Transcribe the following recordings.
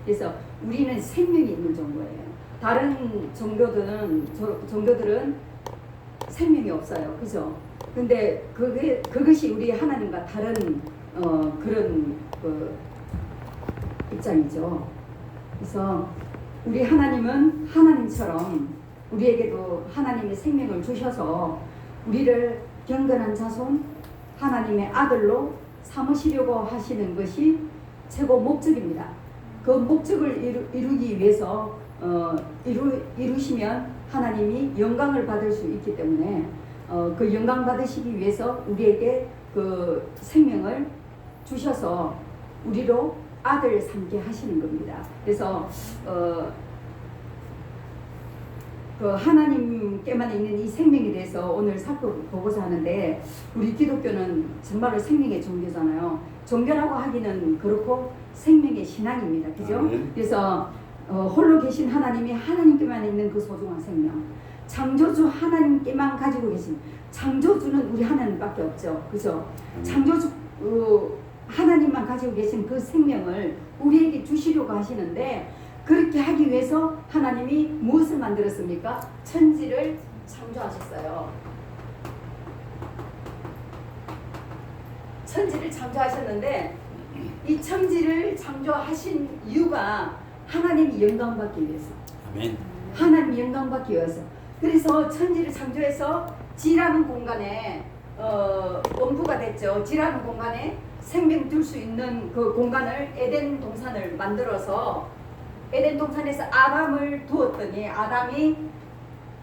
그래서 우리는 생명이 있는 종교예요. 다른 종교들은 생명이 없어요. 그죠? 근데 그것이 우리 하나님과 다른 그런 입장이죠. 그래서 우리 하나님은 하나님처럼 우리에게도 하나님의 생명을 주셔서 우리를 경건한 자손, 하나님의 아들로 삼으시려고 하시는 것이 최고 목적입니다. 그 목적을 이루기 위해서 이루시면 하나님이 영광을 받을 수 있기 때문에 그 영광 받으시기 위해서 우리에게 그 생명을 주셔서 우리로 아들 삼게 하시는 겁니다. 그래서 그 하나님께만 있는 이 생명에 대해서 오늘 살펴보고자 하는데, 우리 기독교는 정말로 생명의 종교잖아요. 종교라고 하기는 그렇고 생명의 신앙입니다. 그죠? 그래서 홀로 계신 하나님이 하나님께만 있는 그 소중한 생명, 창조주 하나님께만 가지고 계신, 창조주는 우리 하나님밖에 없죠. 그죠? 창조주 하나님만 가지고 계신 그 생명을 우리에게 주시려고 하시는데, 그렇게 하기 위해서 하나님이 무엇을 만들었습니까? 천지를 창조하셨어요. 천지를 창조하셨는데, 이 천지를 창조하신 이유가 하나님이 영광받기 위해서. 아멘. 하나님이 영광받기 위해서. 그래서 천지를 창조해서 지라는 공간에 원부가 됐죠. 지라는 공간에 생명 둘 수 있는 그 공간을 에덴 동산을 만들어서 에덴 동산에서 아담을 두었더니 아담이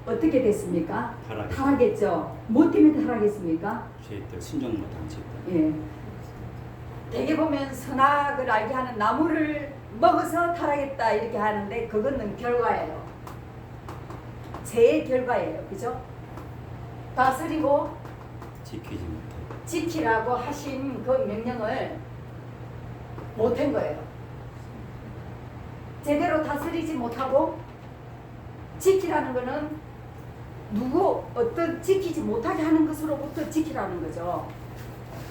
어떻게 됐습니까? 타락했죠. 뭐 때문에 타락했습니까? 죄 때문에 순종 못한 죄 예. 때문에. 대개 보면 선악을 알게 하는 나무를 먹어서 타락했다 이렇게 하는데, 그거는 결과예요. 죄의 결과예요. 그죠? 다스리고 지키지 못해. 지키라고 하신 그 명령을 못한 거예요. 제대로 다스리지 못하고, 지키라는 거는 어떤 지키지 못하게 하는 것으로부터 지키라는 거죠.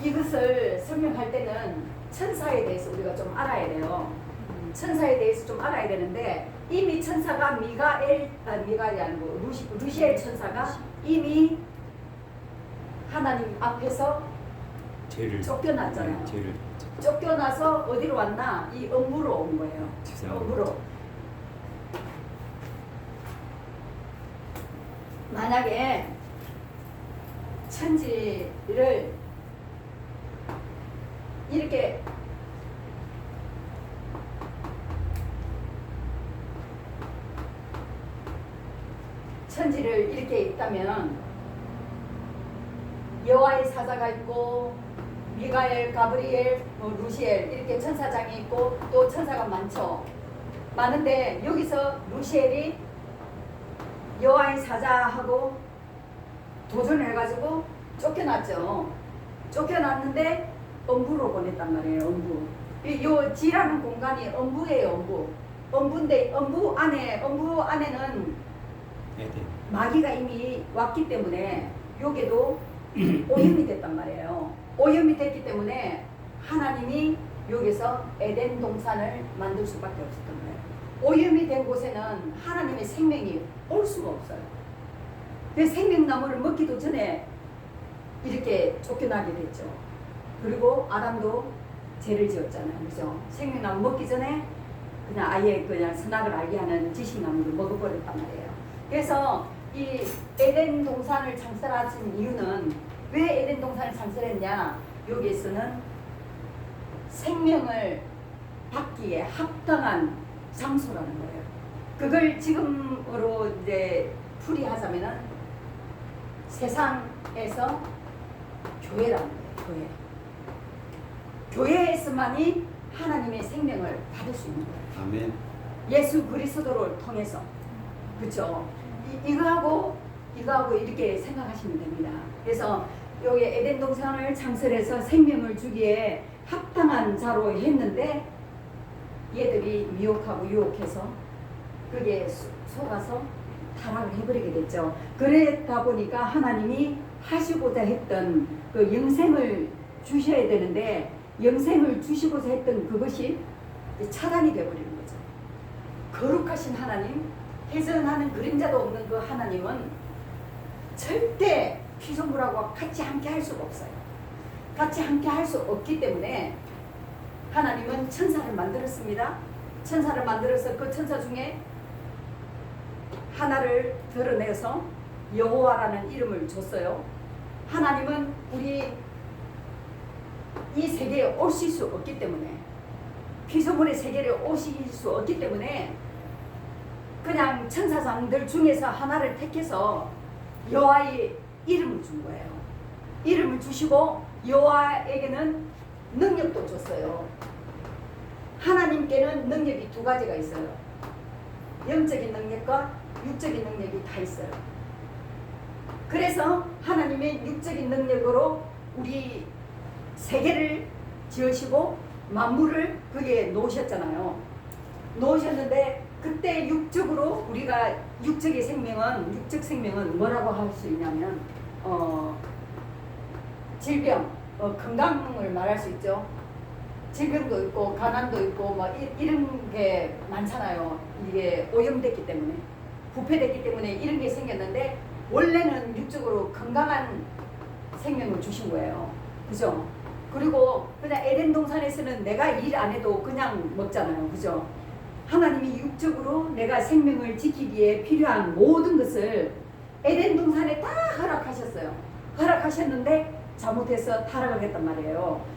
이것을 설명할 때는 천사에 대해서 우리가 좀 알아야 돼요. 천사에 대해서 좀 알아야 되는데, 이미 천사가 미가엘이 아니고 루시엘 천사가 이미 하나님 앞에서 죄를 쫓겨났잖아요. 죄를 쫓겨나서 어디로 왔나? 이 음부로 온 거예요. 음부로. 만약에 천지를 이렇게 있다면 여호와의 사자가 있고 미가엘, 가브리엘, 루시엘 이렇게 천사장이 있고 또 천사가 많죠. 많은데 여기서 루시엘이 여호와의 사자하고 도전해가지고 쫓겨났죠. 쫓겨났는데 음부로 보냈단 말이에요. 음부. 요 지라는 공간이 음부예요. 음부인데 음부 안에는 마귀가 이미 왔기 때문에 요게도 오염이 됐단 말이에요. 오염이 됐기 때문에 하나님이 여기서 에덴 동산을 만들 수밖에 없었던 거예요. 오염이 된 곳에는 하나님의 생명이 올 수가 없어요. 그 생명나무를 먹기도 전에 이렇게 쫓겨나게 됐죠. 그리고 아담도 죄를 지었잖아요. 그죠? 생명나무 먹기 전에 그냥 아예 그냥 선악을 알게 하는 지식나무를 먹어버렸단 말이에요. 그래서 이 에덴 동산을 창설하신 이유는, 왜 에덴 동산을 창설했냐? 여기에서는 생명을 받기에 합당한 장소라는 거예요. 그걸 지금으로 이제 풀이하자면은 세상에서 교회라는 거예요. 교회에서만이 하나님의 생명을 받을 수 있는 거예요. 아멘. 예수 그리스도를 통해서. 그렇죠? 이거하고 이렇게 생각하시면 됩니다. 그래서 여기 에덴 동산을 창설해서 생명을 주기에 합당한 자로 했는데, 얘들이 미혹하고 유혹해서 그게 속아서 타락을 해버리게 됐죠. 그러다 보니까 하나님이 하시고자 했던 그 영생을 주셔야 되는데, 영생을 주시고자 했던 그것이 이제 차단이 되어버리는 거죠. 거룩하신 하나님, 해전하는 그림자도 없는 그 하나님은 절대 피조물하고 같이 함께 할 수가 없어요. 같이 함께 할 수 없기 때문에 하나님은 천사를 만들었습니다. 천사를 만들어서 그 천사 중에 하나를 드러내서 여호와라는 이름을 줬어요. 하나님은 우리 이 세계에 오실 수 없기 때문에, 피조물의 세계에 오실 수 없기 때문에 그냥 천사장들 중에서 하나를 택해서 여호와의 이름을 준 거예요. 이름을 주시고 여호와에게는 능력도 줬어요. 하나님께는 능력이 두 가지가 있어요. 영적인 능력과 육적인 능력이 다 있어요. 그래서 하나님의 육적인 능력으로 우리 세계를 지으시고 만물을 거기에 놓으셨잖아요. 놓으셨는데 그때 육적으로 우리가 육적 생명은 뭐라고 할 수 있냐면 질병, 건강을 말할 수 있죠. 질병도 있고 가난도 있고 뭐 이런 게 많잖아요. 이게 오염됐기 때문에, 부패됐기 때문에 이런 게 생겼는데 원래는 육적으로 건강한 생명을 주신 거예요. 그죠? 그리고 그냥 에덴 동산에서는 내가 일 안 해도 그냥 먹잖아요. 그죠? 하나님이 육적으로 내가 생명을 지키기에 필요한 모든 것을 에덴 동산에 다 허락하셨어요. 허락하셨는데 잘못해서 타락을 했단 말이에요.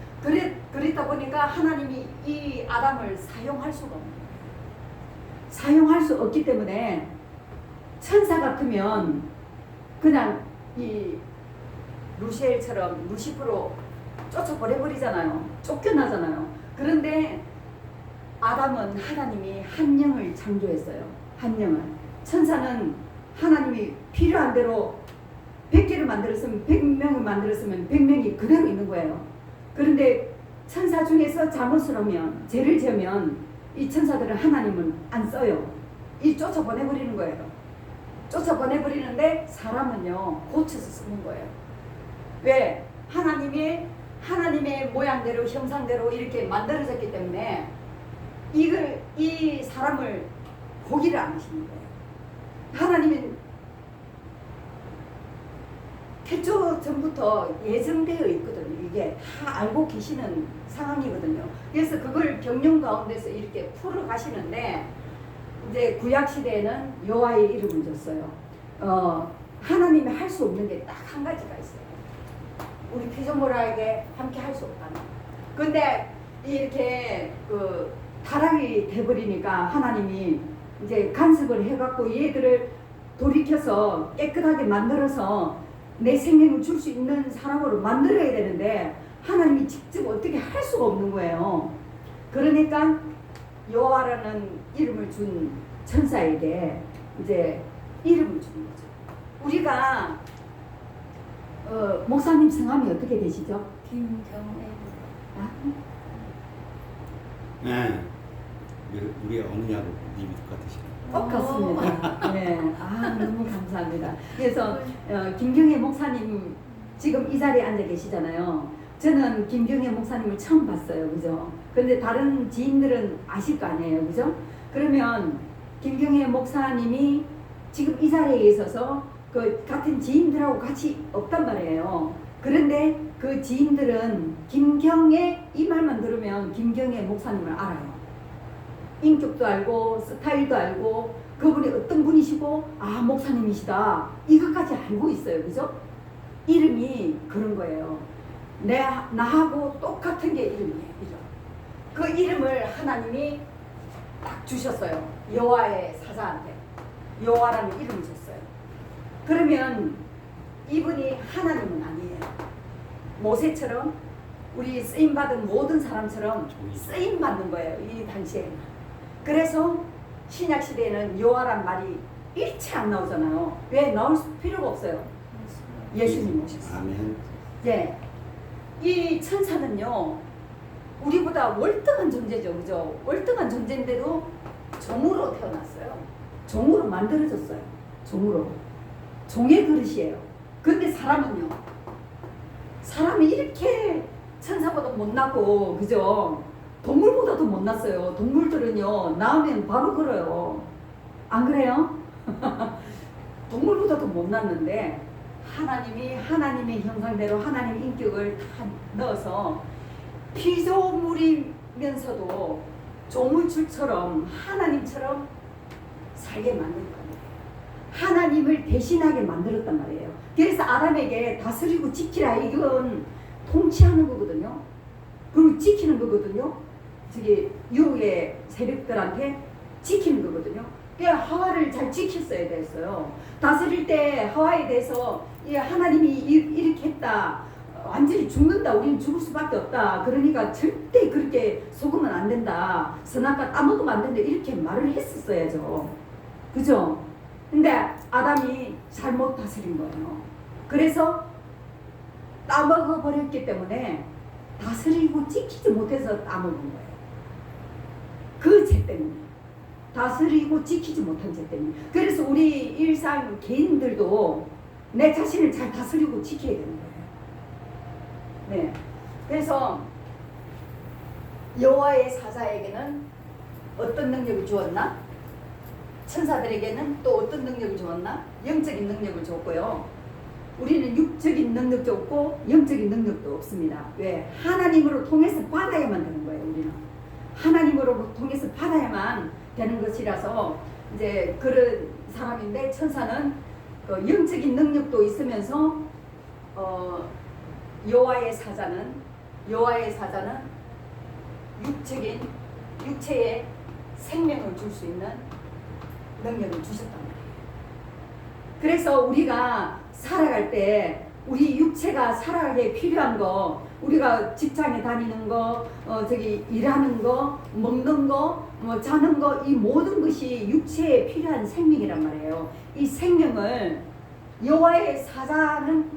그랬다 보니까 하나님이 이 아담을 사용할 수가 없는 거예요. 사용할 수 없기 때문에 천사 같으면 그냥 이 루시엘처럼 루시프로 쫓아버려버리잖아요. 쫓겨나잖아요. 그런데 아담은 하나님이 한 영을 창조했어요. 한 영을. 천사는 하나님이 필요한 대로 100개를 만들었으면 100명을 만들었으면 100명이 그대로 있는 거예요. 그런데 천사 중에서 잘못을 하면, 죄를 지으면 이 천사들은 하나님은 안 써요. 이 쫓아보내버리는 거예요. 쫓아보내버리는데 사람은요 고쳐서 쓰는 거예요. 왜? 하나님의 모양대로 형상대로 이렇게 만들어졌기 때문에 이 사람을 포기를 안 하시는 거예요. 하나님은 태초 전부터 예정되어 있거든요. 이게 다 알고 계시는 상황이거든요. 그래서 그걸 경륜 가운데서 이렇게 풀어 가시는데, 이제 구약 시대에는 여호와의 이름을 줬어요. 하나님이 할 수 없는 게 딱 한 가지가 있어요. 우리 피조물에게 함께 할 수 없다는. 근데 이렇게 타락이 돼버리니까 하나님이 이제 간섭을 해갖고 얘들을 돌이켜서 깨끗하게 만들어서 내 생명을 줄 수 있는 사람으로 만들어야 되는데 하나님이 직접 어떻게 할 수가 없는 거예요. 그러니까 여호와라는 이름을 준 천사에게 이제 이름을 준 거죠. 우리가 목사님 성함이 어떻게 되시죠? 김경애. 아? 네. 우리 어머니하고 님이 똑같으시네요. 똑같습니다. 네, 너무 감사합니다. 그래서 김경애 목사님 지금 이 자리에 앉아 계시잖아요. 저는 김경애 목사님을 처음 봤어요, 그죠? 근데 다른 지인들은 아실 거 아니에요, 그죠? 그러면 김경애 목사님이 지금 이 자리에 있어서 그 같은 지인들하고 같이 없단 말이에요. 그런데 그 지인들은 김경애 이 말만 들으면 김경애 목사님을 알아요. 인격도 알고 스타일도 알고 그분이 어떤 분이시고 목사님이시다 이것까지 알고 있어요. 그죠? 이름이 그런 거예요. 나하고 똑같은 게 이름이에요. 이름. 그 이름을 하나님이 딱 주셨어요. 여호와의 사자한테 여호와라는 이름을 줬어요. 그러면 이분이 하나님은 아니에요. 모세처럼 우리 쓰임받은 모든 사람처럼 쓰임받는 거예요. 이 당시에는. 그래서 신약시대에는 여호와란 말이 일체 안 나오잖아요. 왜? 나올 필요가 없어요. 예수님 오셨어요. 아멘. 네. 이 천사는요 우리보다 월등한 존재죠. 그죠? 월등한 존재인데도 종으로 태어났어요. 종으로 만들어졌어요. 종으로. 종의 그릇이에요. 근데 사람은요, 사람이 이렇게 천사보다 못나고 그죠? 동물보다도 못났어요. 동물들은요 낳으면 바로 걸어요. 안 그래요? 동물보다도 못났는데 하나님이 하나님의 형상대로 하나님의 인격을 다 넣어서 피조물이면서도 조물주처럼 하나님처럼 살게 만든 겁니다. 하나님을 대신하게 만들었단 말이에요. 그래서 아담에게 다스리고 지키라, 이건 통치하는 거거든요. 그리고 지키는 거거든요. 저기 유혹의 세력들한테 지키는 거거든요. 그러니까 하와를 잘 지켰어야 됐어요. 다스릴 때 하와에 대해서 하나님이 이렇게 했다, 완전히 죽는다, 우리는 죽을 수밖에 없다, 그러니까 절대 그렇게 속으면 안 된다, 선악과 따먹으면 안 된다, 이렇게 말을 했었어야죠. 그죠? 근데 아담이 잘못 다스린 거예요. 그래서 따먹어 버렸기 때문에 다스리고 지키지 못해서 따먹은 거예요. 그 죄 때문에, 다스리고 지키지 못한 죄 때문에. 그래서 우리 일상 개인들도 내 자신을 잘 다스리고 지켜야 되는 거예요. 네. 그래서 여호와의 사자에게는 어떤 능력을 주었나? 천사들에게는 또 어떤 능력을 주었나? 영적인 능력을 줬고요. 우리는 육적인 능력도 없고 영적인 능력도 없습니다. 왜? 하나님으로 통해서 받아야만 되는 거예요. 우리는 하나님으로 통해서 받아야만 되는 것이라서 이제 그런 사람인데, 천사는 영적인 능력도 있으면서 여호와의 사자는 육적인 육체에 생명을 줄 수 있는 능력을 주셨단 말이에요. 그래서 우리가 살아갈 때 우리 육체가 살아가기에 필요한 거, 우리가 직장에 다니는 거, 저기 일하는 거, 먹는 거, 자는 거, 이 모든 것이 육체에 필요한 생명이란 말이에요. 이 생명을 여호와의 사자는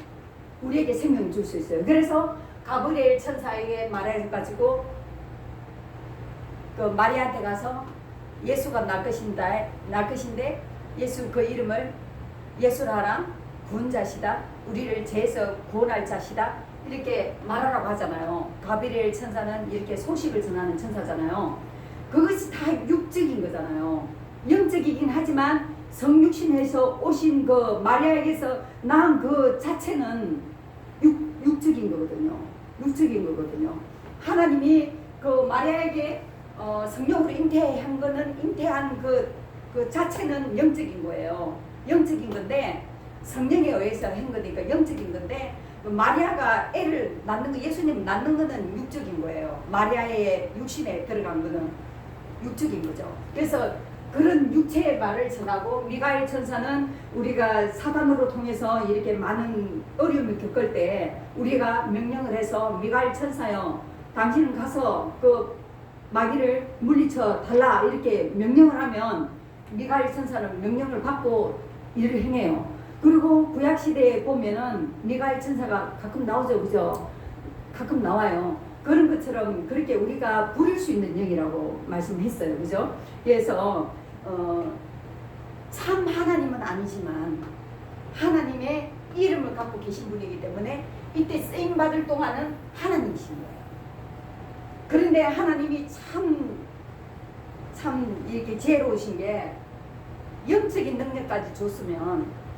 우리에게 생명을 줄 수 있어요. 그래서 가브리엘 천사에게 말해가지고 그 마리아한테 가서 예수가 낳을 것인데 예수 그 이름을 예수라라, 구원자시다, 우리를 죄에서 구원할 자시다, 이렇게 말하라고 하잖아요. 가브리엘 천사는 이렇게 소식을 전하는 천사잖아요. 그것이 다 육적인 거잖아요. 영적이긴 하지만 성육신에서 오신 그 마리아에게서 낳은 그 자체는 육적인 거거든요. 육적인 거거든요. 하나님이 그 마리아에게 성령으로 잉태한 그 자체는 영적인 거예요. 영적인 건데 성령에 의해서 한 거니까 영적인 건데, 마리아가 애를 낳는 거, 예수님 낳는 거는 육적인 거예요. 마리아의 육신에 들어간 거는 육적인 거죠. 그래서 그런 육체의 말을 전하고, 미가엘 천사는 우리가 사단으로 통해서 이렇게 많은 어려움을 겪을 때 우리가 명령을 해서, 미가엘 천사여 당신은 가서 그 마귀를 물리쳐 달라, 이렇게 명령을 하면 미가엘 천사는 명령을 받고 일을 행해요. 그리고 구약시대에 보면은 미가엘 천사가 가끔 나오죠. 그죠? 가끔 나와요. 그런 것처럼 그렇게 우리가 부릴 수 있는 영이라고 말씀했어요. 그죠? 그래서 참 하나님은 아니지만 하나님의 이름을 갖고 계신 분이기 때문에 이때 쓰임받을 동안은 하나님이신 거예요. 그런데 하나님이 참 이렇게 지혜로우신 게, 영적인 능력까지 줬으면,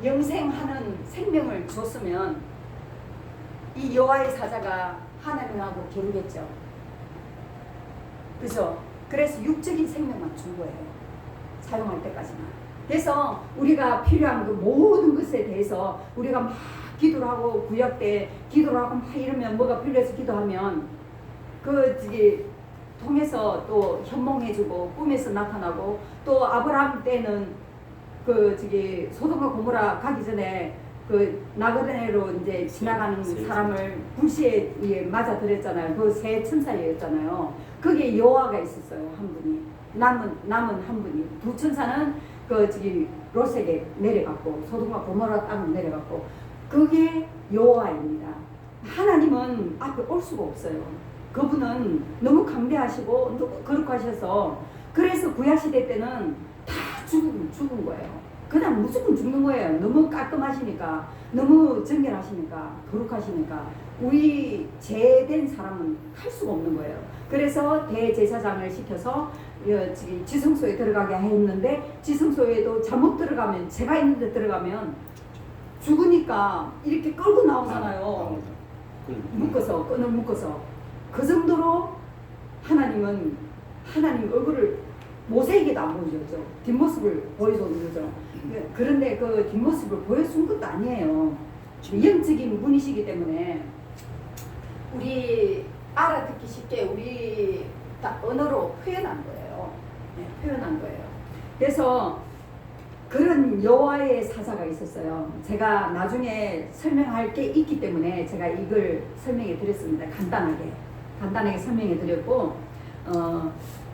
영생하는 생명을 줬으면 이 여호와의 사자가 하나님하고 겨루겠죠. 그죠? 그래서 육적인 생명만 준 거예요. 사용할 때까지만. 그래서 우리가 필요한 그 모든 것에 대해서 우리가 막 기도를 하고, 구약 때 기도를 하고 막 이러면, 뭐가 필요해서 기도하면 그 통해서 또 현몽해주고 꿈에서 나타나고, 또 아브라함 때는 소돔과 고모라 가기 전에 그 나그네로 이제 지나가는 사람을 불시에 맞아들였잖아요. 그 세 천사였잖아요. 거기에 여호와가 있었어요. 한 분이. 남은 한 분이. 두 천사는 롯에게 내려갔고, 소돔과 고모라 땅으로 내려갔고, 그게 여호와입니다. 하나님은 앞에 올 수가 없어요. 그분은 너무 강대하시고 너무 거룩하셔서, 그래서 구약시대 때는 다 죽은 거예요. 그냥 무조건 죽는 거예요. 너무 깔끔하시니까, 너무 정결하시니까, 거룩하시니까. 우리 제된 사람은 할 수가 없는 거예요. 그래서 대제사장을 시켜서 지성소에 들어가게 했는데 지성소에도 잘못 들어가면 제가 있는데 들어가면 죽으니까 이렇게 끌고 나오잖아요. 묶어서 끈을 묶어서 그 정도로 하나님 얼굴을 모세에게도 안 보여줬죠. 뒷모습을 보여줬는 거죠. 그런데 그 뒷모습을 보여준 것도 아니에요. 영적인 분이시기 때문에 우리 알아듣기 쉽게 우리 언어로 표현한 거예요. 네, 표현한 거예요. 그래서 그런 여호와의 사자가 있었어요. 제가 나중에 설명할 게 있기 때문에 제가 이걸 설명해 드렸습니다. 간단하게 설명해 드렸고,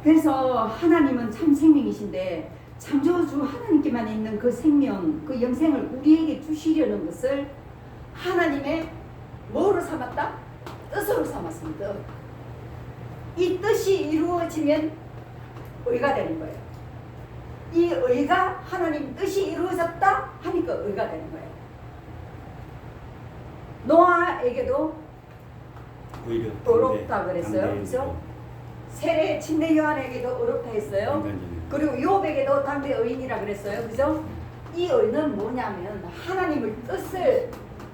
그래서 하나님은 참 생명이신데 창조주 하나님께만 있는 그 생명, 그 영생을 우리에게 주시려는 것을 하나님의 뭐로 삼았다? 뜻으로 삼았습니다. 이 뜻이 이루어지면 의가 되는 거예요. 이 의가 하나님 뜻이 이루어졌다 하니까 의가 되는 거예요. 노아에게도 어렵다 그랬어요. 그죠? 세례 침례 요한에게도 어렵다 했어요. 그리고 욥에게도 담대 의인이라 그랬어요. 그죠? 이 의는 뭐냐면 하나님의 뜻을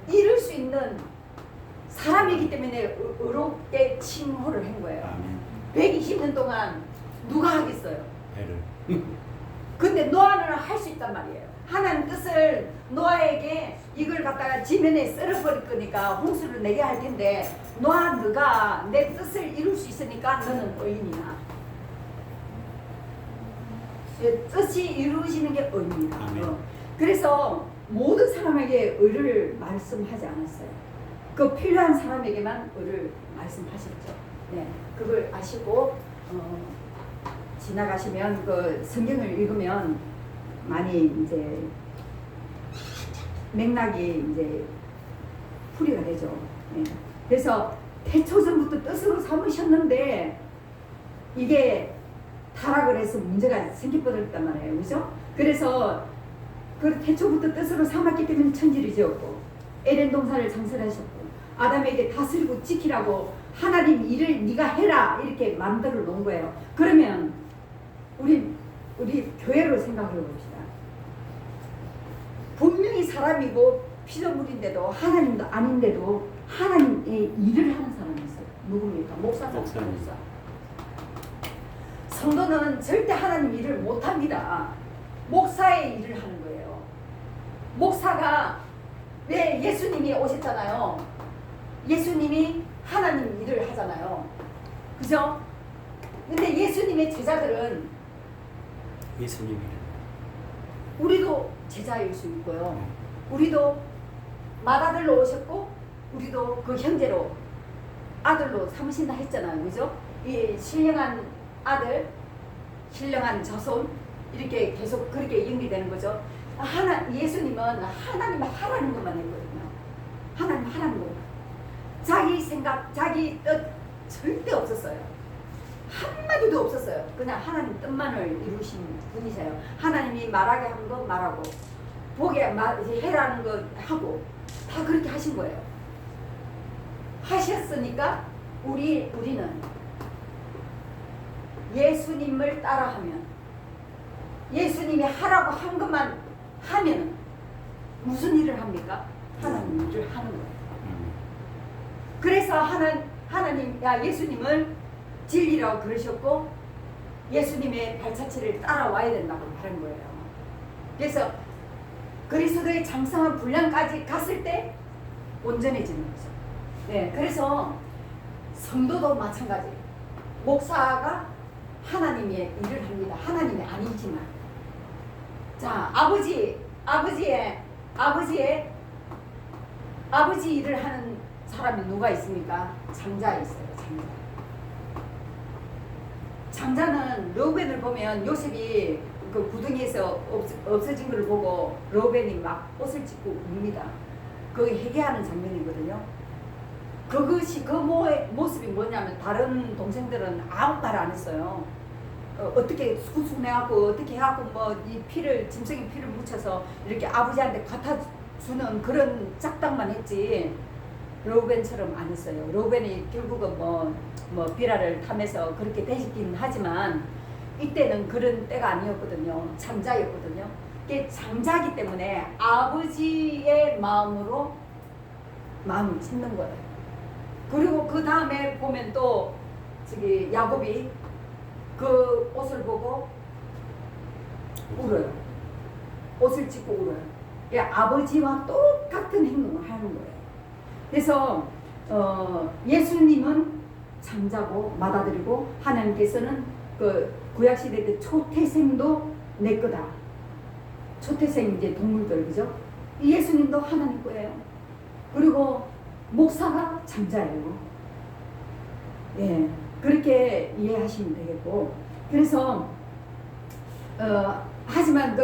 이룰 수 있는 사람이기 때문에 어렵게 칭호를 한 거예요. 120년 동안 누가 하겠어요? 근데 노아는 할 수 있단 말이에요. 하나님 뜻을 노아에게 이걸 갖다가 지면에 썰어버릴 거니까 홍수를 내게 할 텐데 노아 너가 내 뜻을 이룰 수 있으니까 너는 의인이야. 뜻이 이루어지는 게 의입니다. 그래서 모든 사람에게 의를 말씀하지 않았어요. 그 필요한 사람에게만 의를 말씀하셨죠. 네, 그걸 아시고 지나가시면 그 성경을 읽으면 많이 이제 맥락이 이제 풀이가 되죠. 네. 그래서 태초전부터 뜻으로 삼으셨는데 이게 타락을 해서 문제가 생겨버렸단 말이에요. 그죠? 그래서 그 태초부터 뜻으로 삼았기 때문에 천지를 지었고 에덴 동산을 창설하셨고 아담에게 다스리고 지키라고 하나님 일을 네가 해라 이렇게 만들어 놓은 거예요. 그러면 우리 교회로 생각해 봅시다. 분명히 사람이고 피조물인데도 하나님도 아닌데도 하나님의 일을 하는 사람이 있어요. 누굽니까? 목사죠. 목사. 성도는 절대 하나님 일을 못합니다. 목사의 일을 하는 거예요. 목사가 왜 예수님이 오셨잖아요. 예수님이 하나님 일을 하잖아요. 그죠? 근데 예수님의 제자들은 우리도 제자일 수 있고요. 우리도 맏아들로 오셨고 우리도 그 형제로 아들로 삼으신다 했잖아요. 그죠? 이 신령한 아들, 신령한 자손 이렇게 계속 그렇게 연기되는 거죠. 예수님은 하나님 하라는 것만 했거든요. 하나님 하라는 것. 자기 생각, 자기 뜻 절대 없었어요. 한마디도 없었어요. 그냥 하나님 뜻만을 이루신 분이세요. 하나님이 말하게 한 거 말하고 보게 해라는 거 하고 다 그렇게 하신 거예요. 하셨으니까 우리는 예수님을 따라하면 예수님이 하라고 한 것만 하면 무슨 일을 합니까? 하나님 일을 하는 거예요. 그래서 하나님, 예수님을 진리라고 그러셨고 예수님의 발자취를 따라와야 된다고 말한 거예요. 그래서 그리스도의 장성한 분량까지 갔을 때 온전해지는 거죠. 네, 그래서 성도도 마찬가지. 목사가 하나님의 일을 합니다. 하나님이 아니지만. 자, 아버지 일을 하는 사람이 누가 있습니까? 장자 있어요. 장자는 르우벤을 보면 요셉이 그 구덩이에서 없어진 걸 보고 르우벤이 막 옷을 찢고 웁니다. 그게 회개하는 장면이거든요. 그것이 그 모습이 뭐냐면 다른 동생들은 아무 말 안 했어요. 어떻게 수습 내갖고 어떻게 해갖고 뭐 이 짐승의 피를 묻혀서 이렇게 아버지한테 갖다 주는 그런 짝당만 했지. 르우벤처럼 안 했어요. 르우벤이 결국은 뭐 비라를 타면서 그렇게 되긴 하지만 이때는 그런 때가 아니었거든요. 장자였거든요. 이게 장자기 때문에 아버지의 마음으로 마음을 짓는 거예요. 그리고 그 다음에 보면 또 저기 야곱이 그 옷을 보고 울어요. 옷을 찢고 울어요. 예, 아버지와 똑같은 행동을 하는 거예요. 그래서 예수님은 장자고 맏아들이고 하나님께서는 그 구약시대 때 초태생도 내 거다. 초태생 이제 동물들 그죠? 예수님도 하나님 거예요. 그리고 목사가 장자예요. 예, 그렇게 이해하시면 되겠고. 그래서 하지만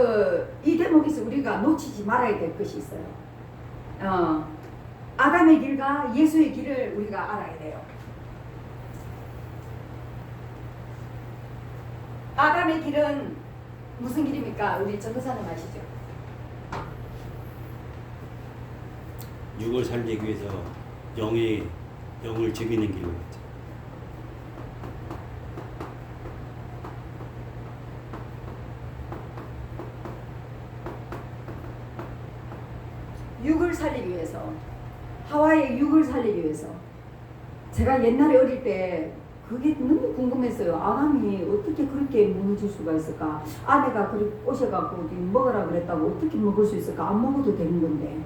이 대목에서 우리가 놓치지 말아야 될 것이 있어요. 아담의 길과 예수의 길을 우리가 알아야 돼요. 아담의 길은 무슨 길입니까? 우리 전도사님 아시죠? 육을 살리기 위해서 영을 죽이는 길로 갔죠. 육을 살리기 위해서, 하와의 육을 살리기 위해서. 제가 옛날에 어릴 때 그게 너무 궁금했어요. 아담이 어떻게 그렇게 무너질 수가 있을까? 아내가 그렇게 오셔갖고 먹으라 그랬다고 어떻게 먹을 수 있을까? 안 먹어도 되는 건데.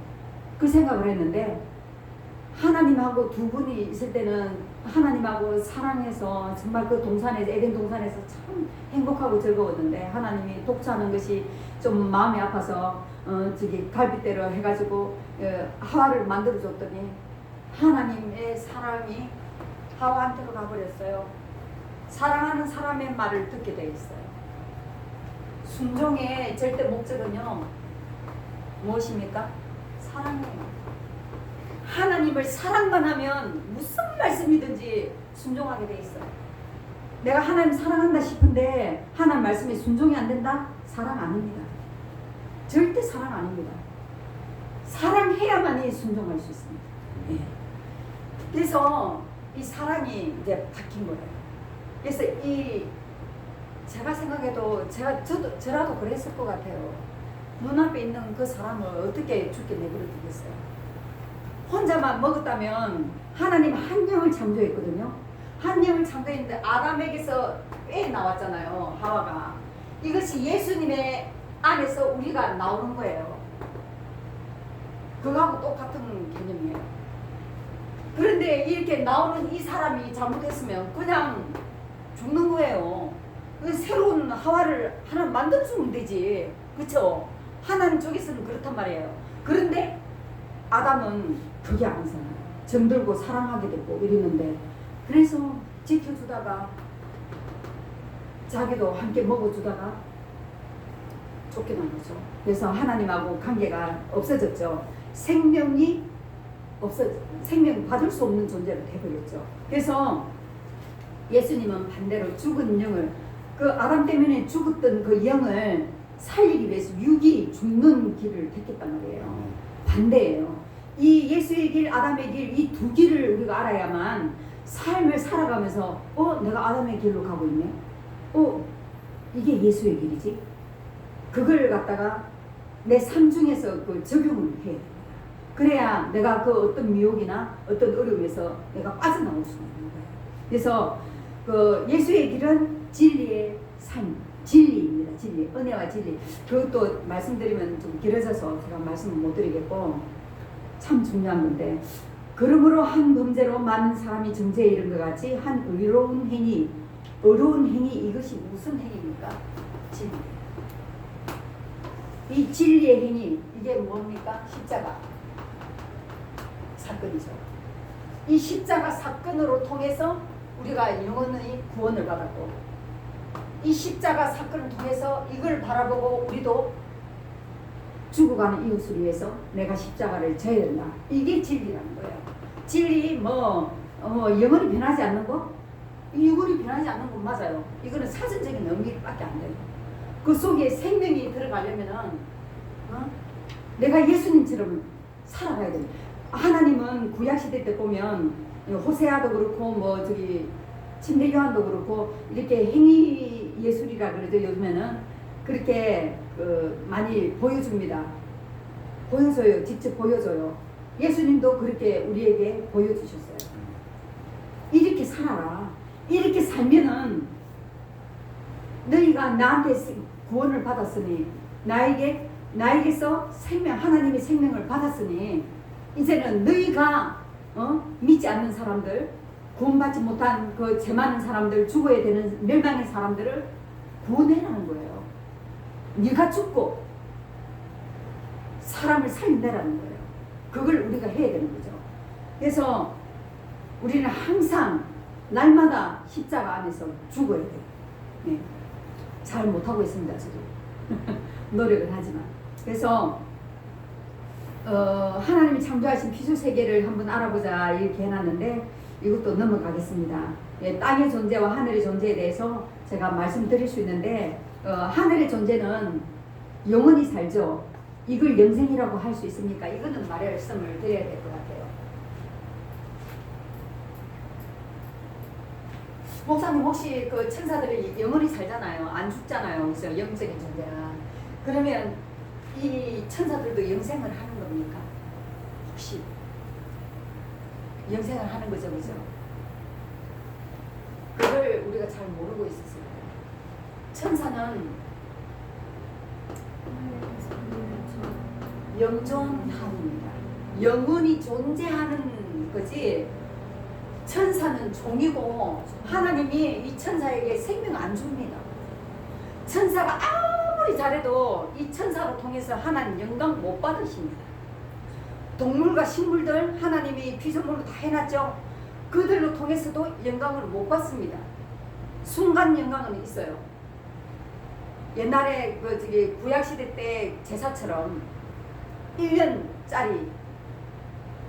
그 생각을 했는데, 하나님하고 두 분이 있을 때는 하나님하고 사랑해서 정말 그 동산에서, 에덴 동산에서 참 행복하고 즐거웠는데, 하나님이 독차하는 것이 좀 마음이 아파서 저기 갈빗대로 해가지고 하와를 만들어줬더니 하나님의 사랑이 하와한테로 가버렸어요. 사랑하는 사람의 말을 듣게 돼 있어요. 순종의 절대 목적은요, 무엇입니까? 사랑이에요. 하나님을 사랑만 하면 무슨 말씀이든지 순종하게 돼 있어요. 내가 하나님 사랑한다 싶은데 하나님 말씀에 순종이 안 된다? 사랑 아닙니다. 절대 사랑 아닙니다. 사랑해야만이 순종할 수 있습니다. 네. 그래서 이 사랑이 이제 바뀐 거예요. 그래서 제가 생각해도 저라도 그랬을 것 같아요. 눈앞에 있는 그 사람을 어떻게 죽게 내버려 두겠어요. 혼자만 먹었다면 하나님 한 영을 창조했거든요. 한 영을 창조했는데 아담에게서 왜 나왔잖아요. 하와가. 이것이 예수님의 안에서 우리가 나오는 거예요. 그거하고 똑같은 개념이에요. 그런데 이렇게 나오는 이 사람이 잘못했으면 그냥 죽는 거예요. 새로운 하와를 하나 만들어주면 되지. 그쵸? 하나님 쪽에서는 그렇단 말이에요. 그런데 아담은 그게 아니잖아요. 정들고 사랑하게 되고 이랬는데, 그래서 지켜주다가 자기도 함께 먹어주다가 쫓겨난 거죠. 그래서 하나님하고 관계가 없어졌죠. 생명 받을 수 없는 존재로 돼버렸죠. 그래서 예수님은 반대로 죽은 영을, 그 아담 때문에 죽었던 그 영을 살리기 위해서 육이 죽는 길을 택했단 말이에요. 반대예요. 이 예수의 길, 아담의 길, 이 두 길을 우리가 알아야만 삶을 살아가면서 내가 아담의 길로 가고 있네. 이게 예수의 길이지. 그걸 갖다가 내 삶 중에서 그 적용을 해야 됩니다. 그래야 내가 그 어떤 미혹이나 어떤 어려움에서 내가 빠져나올 수 있는 거예요. 그래서 그 예수의 길은 진리의 삶, 진리입니다. 진리, 은혜와 진리. 그것도 말씀드리면 좀 길어져서 제가 말씀을 못 드리겠고, 참 중요한 건데, 그러므로 한 범죄로 많은 사람이 정죄에 이른 것 같이 한 의로운 행위, 이것이 무슨 행위입니까? 진리. 이 진리의 행위, 이게 뭡니까? 십자가 사건이죠. 이 십자가 사건으로 통해서 우리가 영원히 구원을 받았고, 이 십자가 사건을 통해서 이걸 바라보고 우리도 죽어가는 이웃을 위해서 내가 십자가를 져야 된다. 이게 진리라는 거예요. 진리 영원히 변하지 않는 거? 영원히 변하지 않는 건 맞아요. 이거는 사전적인 의미밖에 안 돼요. 그 속에 생명이 들어가려면은 내가 예수님처럼 살아가야 돼. 하나님은 구약시대 때 보면 호세아도 그렇고 뭐 저기 침례 요한도 그렇고 이렇게 행위 예술이라 그러죠. 요즘에는 그렇게 많이 보여줍니다. 보여줘요. 직접 보여줘요. 예수님도 그렇게 우리에게 보여주셨어요. 이렇게 살아라. 이렇게 살면은 너희가 나한테 구원을 받았으니 나에게서 하나님의 생명을 받았으니 이제는 너희가 믿지 않는 사람들, 구원받지 못한 그 죄 많은 사람들, 죽어야 되는 멸망의 사람들을 구원해라는 거예요. 네가 죽고 사람을 살린다라는 거예요. 그걸 우리가 해야 되는 거죠. 그래서 우리는 항상 날마다 십자가 안에서 죽어야 돼요. 네. 잘 못하고 있습니다. 저도 노력은 하지만. 그래서 하나님이 창조하신 피조 세계를 한번 알아보자 이렇게 해놨는데 이것도 넘어가겠습니다. 예, 땅의 존재와 하늘의 존재에 대해서 제가 말씀드릴 수 있는데 하늘의 존재는 영원히 살죠. 이걸 영생이라고 할 수 있습니까? 이거는 말씀을 드려야 될 것 같아요. 목사님 혹시 그 천사들이 영원히 살잖아요. 안 죽잖아요. 그래서 영적인 존재야. 그러면 이 천사들도 영생을 하는 겁니까? 혹시 영생을 하는 거죠, 그죠? 그걸 우리가 잘 모르고 있었어요. 천사는 영존합니다. 영원히 존재하는 거지. 천사는 종이고 하나님이 이 천사에게 생명 안 줍니다. 천사가 아무리 잘해도 이 천사로 통해서 하나님 영광 못 받으십니다. 동물과 식물들 하나님이 피조물로 다 해놨죠. 그들로 통해서도 영광을 못 받습니다. 순간 영광은 있어요. 옛날에 구약시대 때 제사처럼 1년짜리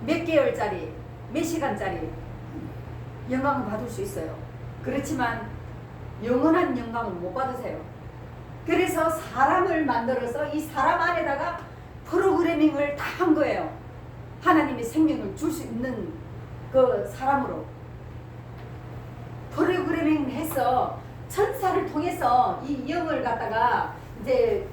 몇 개월짜리 몇 시간짜리 영광을 받을 수 있어요. 그렇지만 영원한 영광을 못 받으세요. 그래서 사람을 만들어서 이 사람 안에다가 프로그래밍을 다 한 거예요. 하나님의 생명을 줄 수 있는 그 사람으로 프로그래밍 해서 천사를 통해서 이 영을 갖다가 이제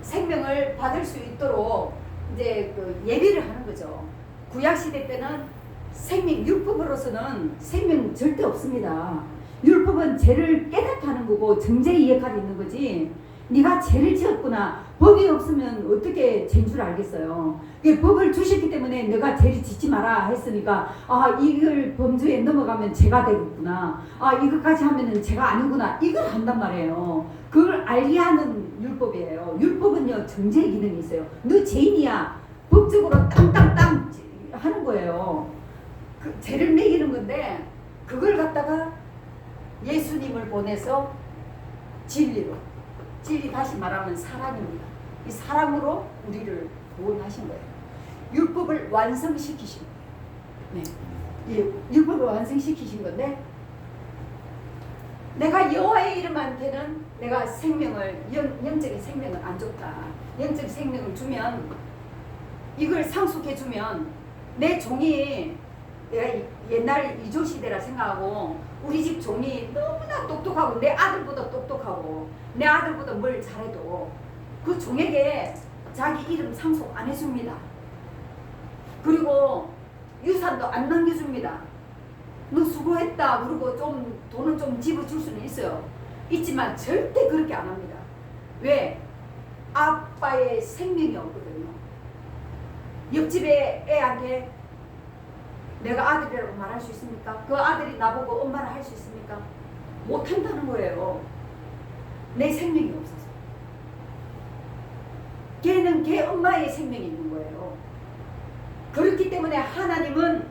생명을 받을 수 있도록 이제 그 예비를 하는 거죠. 구약 시대 때는 생명 율법으로서는 생명 절대 없습니다. 율법은 죄를 깨닫게 하는 거고 정죄의 역할이 있는 거지. 네가 죄를 지었구나. 법이 없으면 어떻게 죄인 줄 알겠어요. 법을 주셨기 때문에 내가 죄를 짓지 마라 했으니까 이걸 범죄에 넘어가면 죄가 되겠구나. 이것까지 하면은 죄가 아니구나. 이걸 한단 말이에요. 그걸 알게 하는 율법이에요. 율법은요 정죄의 기능이 있어요. 너 죄인이야. 법적으로 땅땅땅 하는 거예요. 그 죄를 매기는 건데 그걸 갖다가 예수님을 보내서 진리 다시 말하면 사랑입니다. 이 사랑으로 우리를 구원하신 거예요. 율법을 완성시키신 거예요. 네. 율법을 완성시키신 건데 내가 여호와의 이름한테는 내가 생명을 영적인 생명을 안 줬다. 영적 생명을 주면 이걸 상속해 주면 내 종이 내가 옛날 이조시대라 생각하고 우리 집 종이 너무나 똑똑하고 내 아들보다 똑똑하고 내 아들보다 뭘 잘해도 그 종에게 자기 이름 상속 안 해줍니다. 그리고 유산도 안 남겨줍니다. 너 수고했다 그리고 좀 돈은 좀 집어줄 수는 있어요. 있지만 절대 그렇게 안 합니다. 왜? 아빠의 생명이 없거든요. 옆집에 애한테 내가 아들이라고 말할 수 있습니까? 그 아들이 나보고 엄마를 할 수 있습니까? 못한다는 거예요. 내 생명이 없어서. 걔는 걔 엄마의 생명이 있는 거예요. 그렇기 때문에 하나님은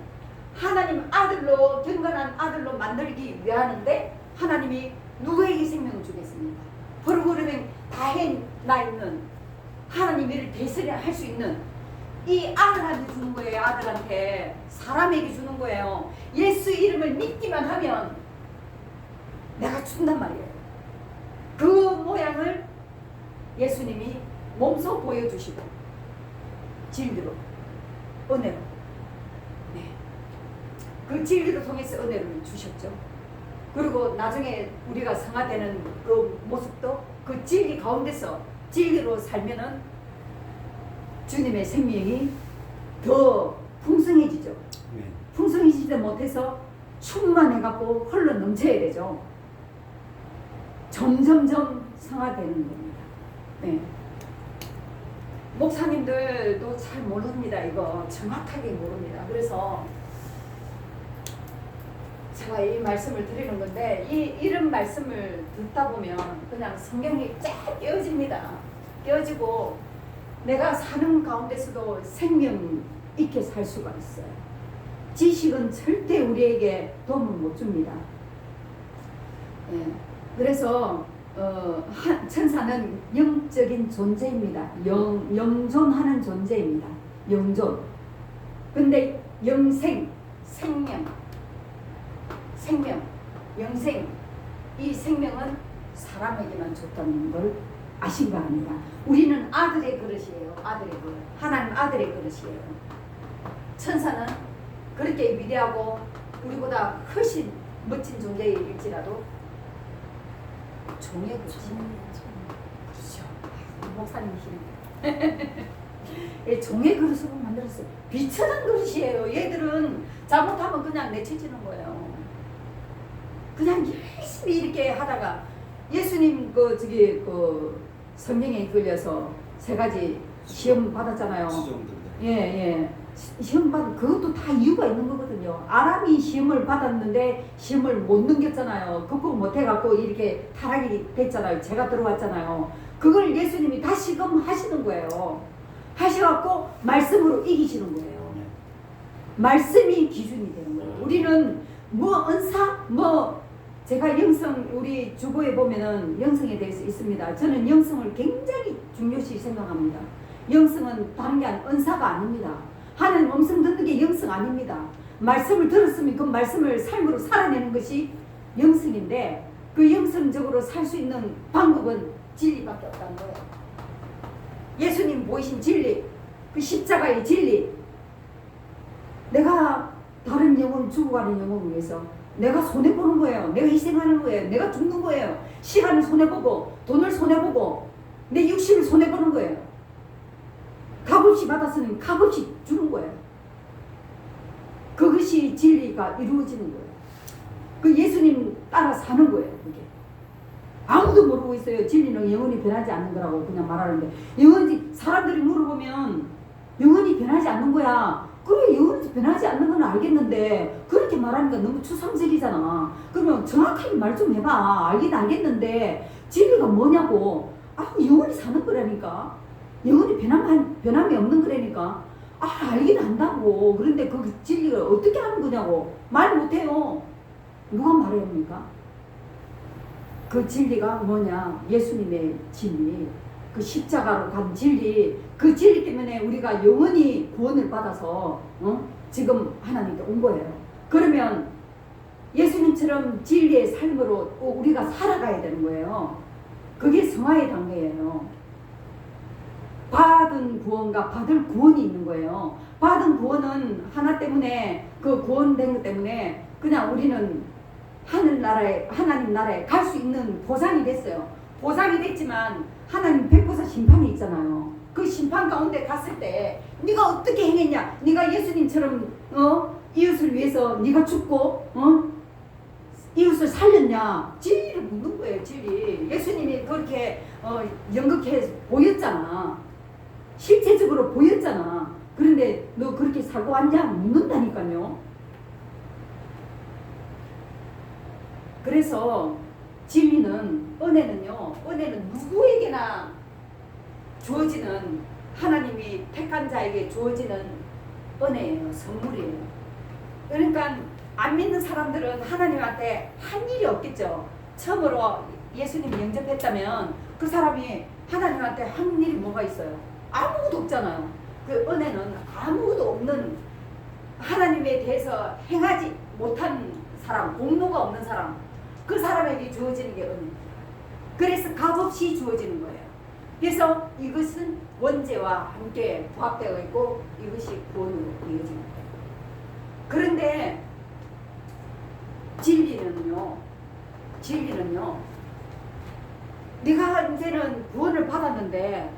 하나님 아들로 경건한 아들로 만들기 위하는데 하나님이 누구에게 생명을 주겠습니까? 프로그래밍 다 해나 있는 하나님 일을 대신할 수 있는 이 아들한테 주는 거예요. 아들한테 사람에게 주는 거예요. 예수 이름을 믿기만 하면 내가 준단 말이에요. 그 모양을 예수님이 몸소 보여주시고 진리로 은혜로. 네. 그 진리를 통해서 은혜를 주셨죠. 그리고 나중에 우리가 성화되는 그 모습도 그 진리 가운데서 진리로 살면은 주님의 생명이 더 풍성해지죠. 네. 풍성해지지 못해서 충만해갖고 흘러 넘쳐야 되죠. 점점점 성화되는 겁니다. 네. 목사님들도 잘 모릅니다. 이거 정확하게 모릅니다. 그래서 제가 이 말씀을 드리는 건데 이런 말씀을 듣다 보면 그냥 성경이 쫙 깨어집니다. 깨어지고 내가 사는 가운데서도 생명 있게 살 수가 있어요. 지식은 절대 우리에게 도움을 못 줍니다. 예. 그래서 천사는 영적인 존재입니다. 영존하는 존재입니다. 영존. 근데 영생, 생명, 영생, 이 생명은 사람에게만 줬다는 걸 아신가 합니다. 우리는 아들의 그릇이에요. 아들의 그릇. 하나님 아들의 그릇이에요. 천사는 그렇게 위대하고 우리보다 훨씬 멋진 존재일지라도 종의 그릇이에요. 그렇죠. 목사님이시네. 종의 그릇으로 만들었어요. 비천한 그릇이에요. 얘들은 잘못하면 그냥 내쳐지는 거예요. 그냥 열심히 이렇게 하다가 예수님 그 성경에 걸려서 3가지 시험 받았잖아요. 예. 시험 받은 그것도 다 이유가 있는 거거든요. 아람이 시험을 받았는데 시험을 못 넘겼잖아요. 극복 못 해갖고 이렇게 타락이 됐잖아요. 제가 들어왔잖아요. 그걸 예수님이 다시금 하시는 거예요. 하셔갖고 말씀으로 이기시는 거예요. 말씀이 기준이 되는 거예요. 우리는 뭐 은사 제가 영성 우리 주보에 보면은 영성에 대해서 있습니다. 저는 영성을 굉장히 중요시 생각합니다. 영성은 다른 게 아니라 은사가 아닙니다. 하나님 음성 듣는 게 영성 아닙니다. 말씀을 들었으면 그 말씀을 삶으로 살아내는 것이 영성인데 그 영성적으로 살 수 있는 방법은 진리밖에 없다는 거예요. 예수님 보이신 진리, 그 십자가의 진리. 내가 다른 영혼 죽어가는 영혼을 위해서 내가 손해보는 거예요. 내가 희생하는 거예요. 내가 죽는 거예요. 시간을 손해보고 돈을 손해보고 내 육신을 손해보는 거예요. 값없이 받았으니 값없이 주는 거예요. 그것이 진리가 이루어지는 거예요. 그 예수님 따라 사는 거예요. 그게 아무도 모르고 있어요. 진리는 영원히 변하지 않는 거라고 그냥 말하는데 영원히 사람들이 물어보면 영원히 변하지 않는 거야. 그래 영원히 변하지 않는 건 알겠는데 그렇게 말하니까 너무 추상적이잖아. 그러면 정확하게 말 좀 해봐. 알긴 알겠는데 진리가 뭐냐고. 영원히 사는 거라니까. 영원히 변함이 없는 거라니까. 알긴 안다고. 그런데 그 진리를 어떻게 하는 거냐고. 말 못해요. 누가 말해야 합니까? 그 진리가 뭐냐. 예수님의 진리. 그 십자가로 간 진리. 그 진리 때문에 우리가 영원히 구원을 받아서 지금 하나님께 온 거예요. 그러면 예수님처럼 진리의 삶으로 우리가 살아가야 되는 거예요. 그게 성화의 단계예요. 받은 구원과 받을 구원이 있는 거예요. 받은 구원은 하나 때문에 그 구원된 것 때문에 그냥 우리는 하나님 나라에 갈 수 있는 보상이 됐어요. 보상이 됐지만 하나님 100% 심판이 있잖아요. 그 심판 가운데 갔을 때 네가 어떻게 행했냐? 네가 예수님처럼 이웃을 위해서 네가 죽고 이웃을 살렸냐? 진리를 묻는 거예요. 진리. 예수님이 그렇게 연극해 보였잖아. 실제적으로 보였잖아. 그런데 너 그렇게 살고 왔냐? 묻는다니까요. 그래서 진리는 은혜는 누구에게나 주어지는 하나님이 택한 자에게 주어지는 은혜예요. 선물이에요. 그러니까 안 믿는 사람들은 하나님한테 한 일이 없겠죠. 처음으로 예수님 영접했다면 그 사람이 하나님한테 한 일이 뭐가 있어요? 아무것도 없잖아요. 그 은혜는 아무것도 없는 하나님에 대해서 행하지 못한 사람, 공로가 없는 사람, 그 사람에게 주어지는 게 은혜입니다. 그래서 값없이 주어지는 거예요. 그래서 이것은 원죄와 함께 부합되어 있고 이것이 구원으로 이어지는 거예요. 그런데 진리는요. 네가 이제는 구원을 받았는데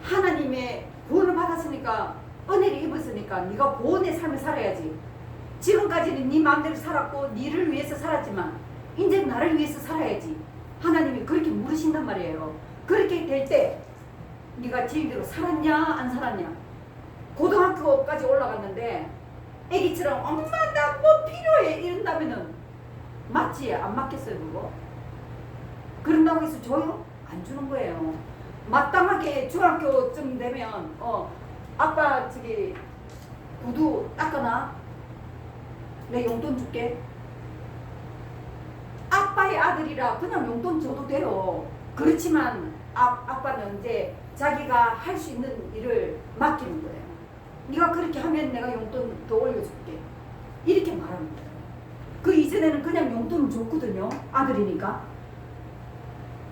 하나님의 구원을 받았으니까 은혜를 입었으니까 네가 구원의 삶을 살아야지. 지금까지는 네 마음대로 살았고 네를 위해서 살았지만 이제 나를 위해서 살아야지. 하나님이 그렇게 물으신단 말이에요. 그렇게 될 때 네가 진리로 살았냐 안 살았냐. 고등학교까지 올라갔는데 애기처럼 엄마 나 뭐 필요해 이런다면은 맞지? 안 맞겠어요 그거? 그런다고 해서 줘요? 안 주는 거예요. 마땅하게 중학교쯤 되면 아빠 저기 구두 닦아놔. 내 용돈 줄게. 아빠의 아들이라 그냥 용돈 줘도 돼요. 그렇지만 아빠는 이제 자기가 할 수 있는 일을 맡기는 거예요. 네가 그렇게 하면 내가 용돈 더 올려줄게. 이렇게 말하는 거예요. 그 이전에는 그냥 용돈을 줬거든요. 아들이니까.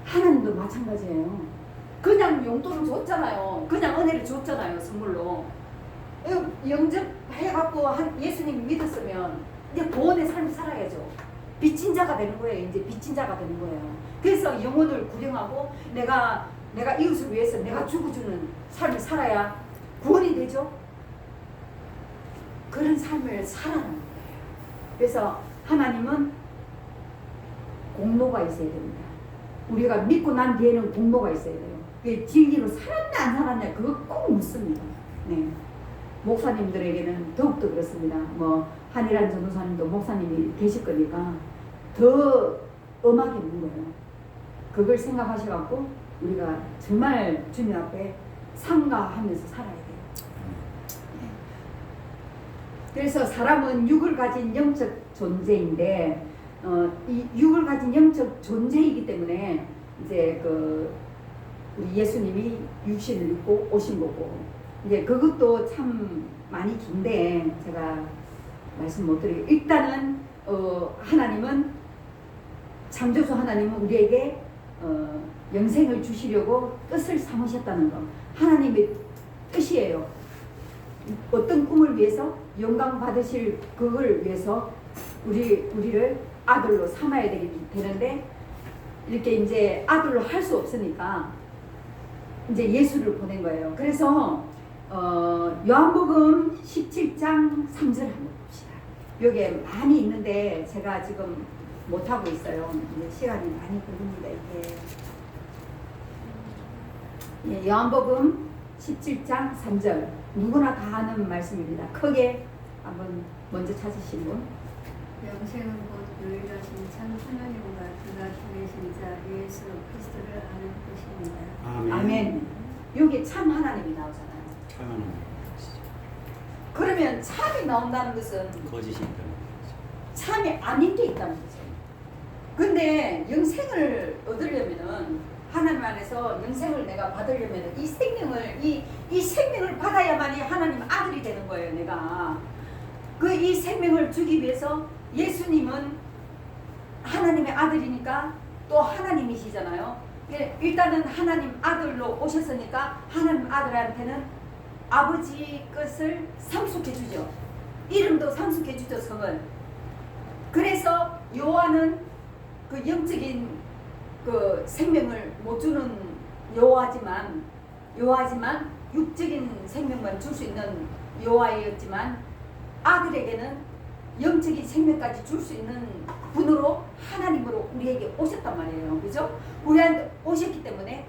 하나님도 마찬가지예요. 그냥 용돈을 줬잖아요. 그냥 은혜를 줬잖아요. 선물로. 영접해갖고 예수님 믿었으면 이제 구원의 삶을 살아야죠. 빚진 자가 되는 거예요. 이제 빚진 자가 되는 거예요. 그래서 영혼을 구령하고 내가 이웃을 위해서 내가 죽어주는 삶을 살아야 구원이 되죠. 그런 삶을 살아가는 거예요. 그래서 하나님은 공로가 있어야 됩니다. 우리가 믿고 난 뒤에는 공로가 있어야 돼요. 진리로 살았냐 안 살았냐 그거 꼭 묻습니다. 네. 목사님들에게는 더욱더 그렇습니다. 뭐 한일한 전도사님도 목사님이 되실 거니까 더 엄하게 묻는 거예요. 그걸 생각하셔갖고 우리가 정말 주님 앞에 상가하면서 살아야 돼요. 그래서 사람은 육을 가진 영적 존재인데 이 육을 가진 영적 존재이기 때문에 이제 우리 예수님이 육신을 입고 오신 거고 이제 그것도 참 많이 긴데 제가 말씀 못 드리고 일단은 하나님은 창조주 하나님은 우리에게 영생을 주시려고 뜻을 삼으셨다는 거 하나님의 뜻이에요. 어떤 꿈을 위해서 영광 받으실 그걸 위해서 우리를 아들로 삼아야 되는데 이렇게 이제 아들로 할 수 없으니까 이제 예수를 보낸 거예요. 그래서 요한복음 17장 3절 한번 봅시다. 여기에 많이 있는데 제가 지금 못하고 있어요. 이제 시간이 많이 걸립니다. 이게 요한복음 17장 3절 누구나 다 아는 말씀입니다. 크게 한번 먼저 찾으신 분. 영생은 곧 유일하신 참 하나님과 그가 보내신 자 예수 그리스도를 아는 것입니다. 아멘. 아멘. 여기 참 하나님이 나오잖아요. 참 하나님. 그러면 참이 나온다는 것은 거짓이 있다는 거죠. 참이 아닌 게 있다는 거죠. 근데 영생을 얻으려면은 하나님 안에서 영생을 내가 받으려면 이 생명을 이 생명을 받아야만이 하나님 아들이 되는 거예요. 내가 이 생명을 주기 위해서 예수님은 하나님의 아들이니까 또 하나님이시잖아요. 일단은 하나님 아들로 오셨으니까 하나님 아들한테는 아버지 것을 상속해 주죠. 이름도 상속해 주죠. 성을. 그래서 요한은 그 영적인 그 생명을 못 주는 요하지만 육적인 생명만 줄 수 있는 요하였지만 아들에게는 영적인 생명까지 줄 수 있는 분으로 하나님으로 우리에게 오셨단 말이에요. 그죠? 우리한테 오셨기 때문에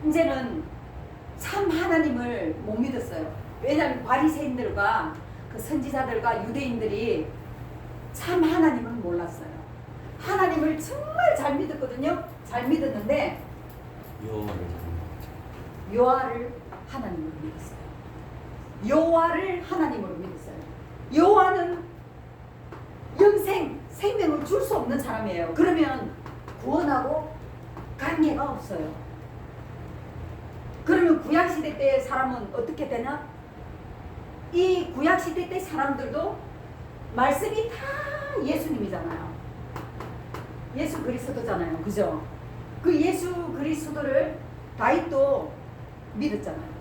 이제는 참 하나님을 못 믿었어요. 왜냐하면 바리새인들과 그 선지자들과 유대인들이 참 하나님을 몰랐어요. 하나님을 정말 잘 믿었거든요. 잘 믿었는데 요하를 하나님으로 믿었어요. 요하를 하나님으로 믿었어요. 요하는 생명을 줄 수 없는 사람이에요. 그러면 구원하고 관계가 없어요. 그러면 구약시대 때 사람은 어떻게 되나? 이 구약시대 때 사람들도 말씀이 다 예수님이잖아요. 예수 그리스도잖아요. 그죠? 그 예수 그리스도를 다윗도 믿었잖아요.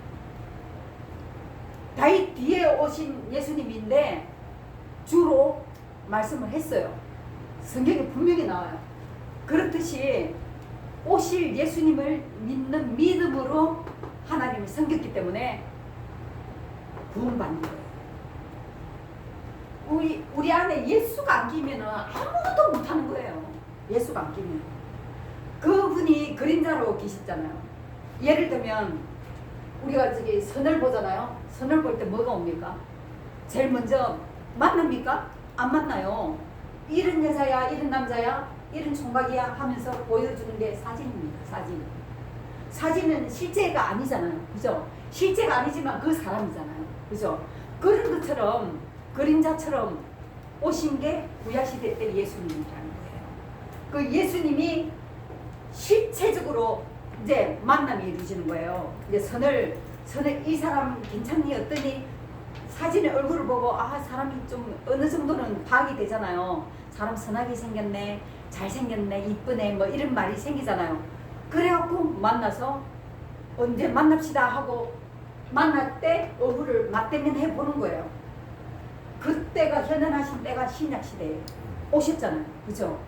다윗 뒤에 오신 예수님인데 주로 말씀을 했어요. 성경에 분명히 나와요. 그렇듯이 오실 예수님을 믿는 믿음으로 하나님을 섬겼기 때문에 구원받는 거예요. 우리 안에 예수가 안 끼면은 아무것도 못하는 거예요. 예수가 안 끼면. 그분이 그림자로 계시잖아요. 예를 들면 우리가 저기 선을 보잖아요. 선을 볼 때 뭐가 옵니까? 제일 먼저 만납니까? 안 만나요. 이런 여자야, 이런 남자야, 이런 총각이야 하면서 보여주는 게 사진입니다. 사진. 사진은 실제가 아니잖아요. 그죠? 실제가 아니지만 그 사람이잖아요. 그죠? 그런 것처럼 그림자처럼 오신 게 구약시대 때 예수님이라는 거예요. 그 예수님이 실체적으로 이제 만남이 이루어지는 거예요. 이제 선을 이 사람 괜찮니 어떠니 사진의 얼굴을 보고 아 사람이 좀 어느 정도는 파악이 되잖아요. 사람 선하게 생겼네, 잘생겼네, 이쁘네 뭐 이런 말이 생기잖아요. 그래갖고 만나서 언제 만납시다 하고 만날 때 얼굴을 맞대면 해보는 거예요. 그때가 현현하신 때가 신약시대에 오셨잖아요. 그죠?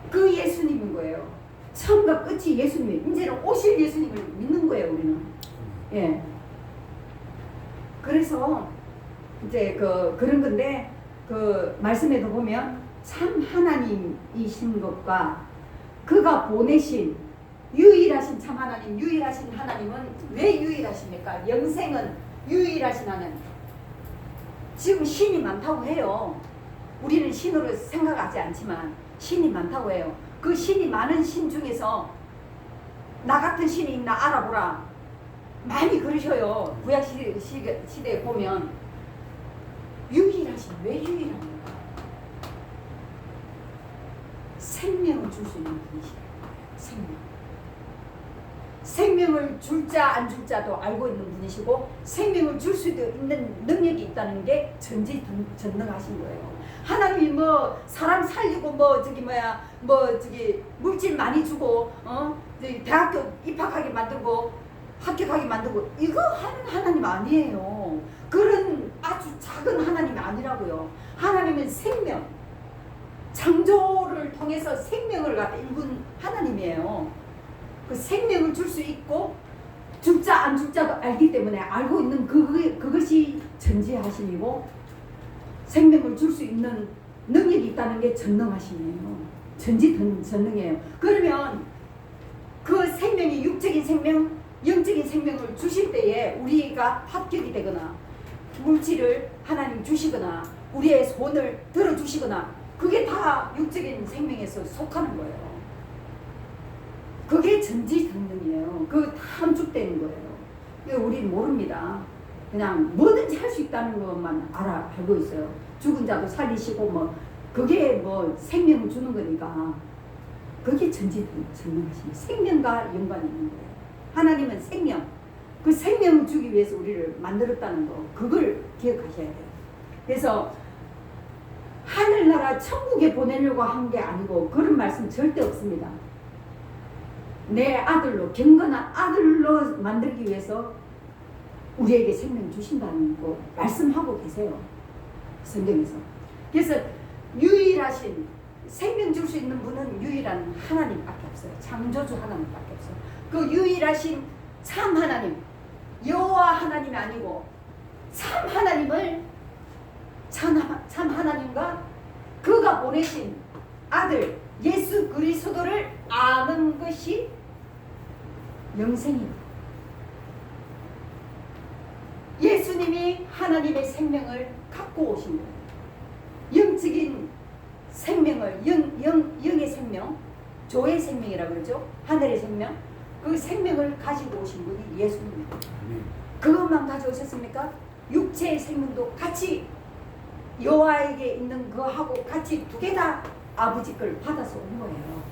그 예수님인 거예요. 처음과 끝이 예수님. 이제는 오실 예수님을 믿는 거예요, 우리는. 예. 그래서 이제 그런 건데 그 말씀에도 보면 참 하나님이신 것과 그가 보내신 유일하신 참 하나님, 유일하신 하나님은 왜 유일하십니까? 영생은 유일하신 하나님. 지금 신이 많다고 해요. 우리는 신으로 생각하지 않지만 신이 많다고 해요. 그 신이 많은 신 중에서 나 같은 신이 있나 알아보라. 많이 그러셔요. 구약 시대에 보면 유일하신 왜 유일합니까? 생명을 줄 수 있는 분이시라는 거예요. 생명을 줄 자 안 줄 자도 알고 있는 분이시고 생명을 줄 수도 있는 능력이 있다는 게 전지전능하신 거예요. 하나님이 뭐 사람 살리고 뭐 저기 물질 많이 주고 저기 대학교 입학하게 만들고 합격하게 만들고 이거 하는 하나님 아니에요. 그런 아주 작은 하나님이 아니라고요. 하나님은 생명, 창조를 통해서 생명을 갖다 일군 하나님이에요. 그 생명을 줄 수 있고 줄자 안 줄자도 알기 때문에 알고 있는 그것이 전지하심이고 생명을 줄 수 있는 능력이 있다는 게 전능하심이에요. 전지전능이에요. 그러면 그 생명이 육적인 생명, 영적인 생명을 주실 때에 우리가 합격이 되거나 물질을 하나님 주시거나 우리의 손을 들어주시거나 그게 다 육적인 생명에서 속하는 거예요. 그게 전지전능이에요. 그거 다 함축되는 거예요. 우리는 모릅니다. 그냥 뭐든지 할 수 있다는 것만 알고 있어요. 죽은 자도 살리시고 뭐 그게 뭐 생명을 주는 거니까 그게 전지전능하신 생명과 연관이 있는 거예요. 하나님은 생명, 그 생명을 주기 위해서 우리를 만들었다는 거 그걸 기억하셔야 돼요. 그래서 하늘나라 천국에 보내려고 한 게 아니고 그런 말씀 절대 없습니다. 내 아들로 경건한 아들로 만들기 위해서 우리에게 생명 주신다는 거 말씀하고 계세요. 성경에서. 그래서 유일하신 생명 줄 수 있는 분은 유일한 하나님밖에 없어요. 창조주 하나님밖에 없어요. 그 유일하신 참 하나님, 여호와 하나님이 아니고 참 하나님을 참 하나님과 그가 보내신 아들 예수 그리스도를 아는 것이 영생입니다. 예수님이 하나님의 생명을 갖고 오신 거예요. 영적인 생명을 영의 생명, 조의 생명이라고 그러죠. 하늘의 생명, 그 생명을 가지고 오신 분이 예수님입니다. 그것만 가져오셨습니까? 육체의 생명도 같이 여호와에게 있는 거하고 같이 두 개 다 아버지 걸 받아서 온 거예요.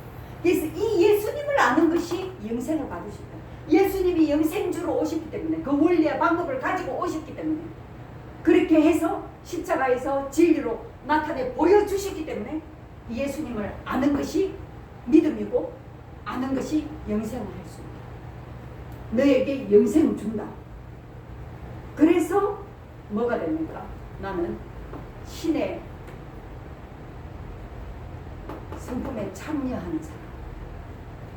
그래서 이 예수님을 아는 것이 영생을 받으셨다. 예수님이 영생주로 오셨기 때문에 그 원리와 방법을 가지고 오셨기 때문에 그렇게 해서 십자가에서 진리로 나타내 보여주셨기 때문에 예수님을 아는 것이 믿음이고 아는 것이 영생을 할 수 있다. 너에게 영생을 준다. 그래서 뭐가 됩니까? 나는 신의 성품에 참여하는 사람,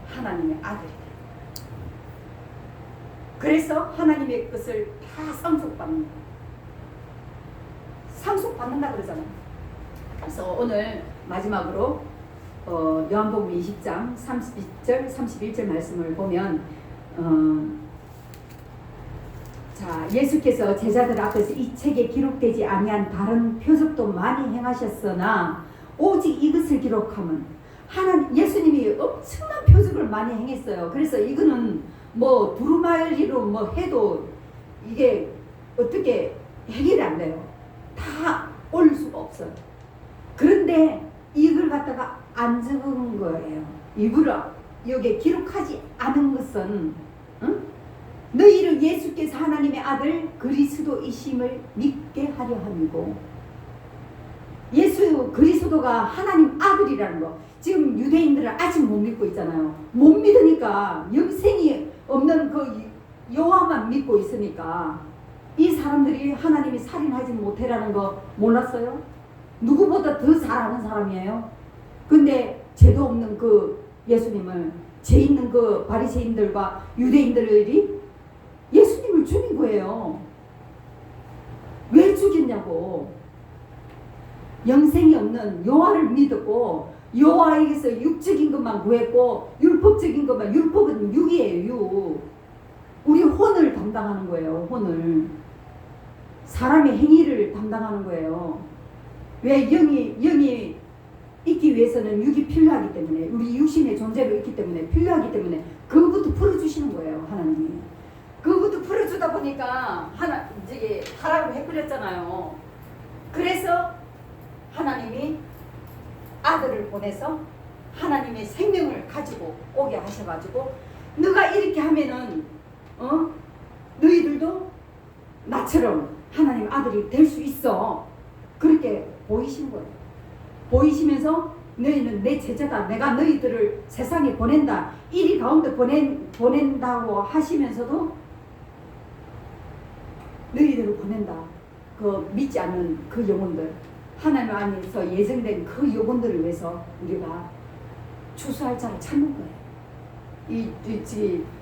하나님의 아들이다. 그래서 하나님의 것을 다 상속받는다. 상속받는다 그러잖아요. 그래서 오늘 마지막으로 요한복음 20장 30절 31절 말씀을 보면 자, 예수께서 제자들 앞에서 이 책에 기록되지 아니한 다른 표적도 많이 행하셨으나 오직 이것을 기록하면 예수님이 엄청난 표적을 많이 행했어요. 그래서 이거는 뭐 두루마리로 뭐 해도 이게 어떻게 해결이 안 돼요. 다 올 수가 없어요. 그런데 이걸 갖다가 안 적은 거예요. 일부러 여기에 기록하지 않은 것은 너희를 예수께서 하나님의 아들 그리스도이심을 믿게 하려 함이고, 예수 그리스도가 하나님 아들이라는 거 지금 유대인들은 아직 못 믿고 있잖아요. 못 믿으니까 영생이 없는 그 여호와만 믿고 있으니까 이 사람들이 하나님이 살인하지 못해라는 거 몰랐어요? 누구보다 더 잘 아는 사람이에요. 근데 죄도 없는 그 예수님을 죄 있는 그 바리새인들과 유대인들이 예수님을 죽인 거예요. 왜 죽였냐고. 영생이 없는 여호와를 믿었고 여호와에게서 육적인 것만 구했고 율법적인 것만, 율법은 육이에요. 육. 우리 혼을 담당하는 거예요. 혼을. 사람의 행위를 담당하는 거예요. 왜 영이 있기 위해서는 육이 필요하기 때문에, 우리 육신의 존재로 있기 때문에 필요하기 때문에 그것부터 풀어주시는 거예요. 하나님이. 그것부터 풀어주다 보니까 이제 하라고 해버렸잖아요. 그래서 하나님이 아들을 보내서 하나님의 생명을 가지고 오게 하셔가지고 너가 이렇게 하면은 너희들도 나처럼 하나님 아들이 될 수 있어. 그렇게 보이신 거예요. 보이시면서 너희는 내 제자다. 내가 너희들을 세상에 보낸다. 이리 가운데 보낸다고 하시면서도 너희들을 보낸다. 그 믿지 않는 그 영혼들, 하나님 안에서 예정된 그 영혼들을 위해서 우리가 추수할 자를 찾는 거예요. 이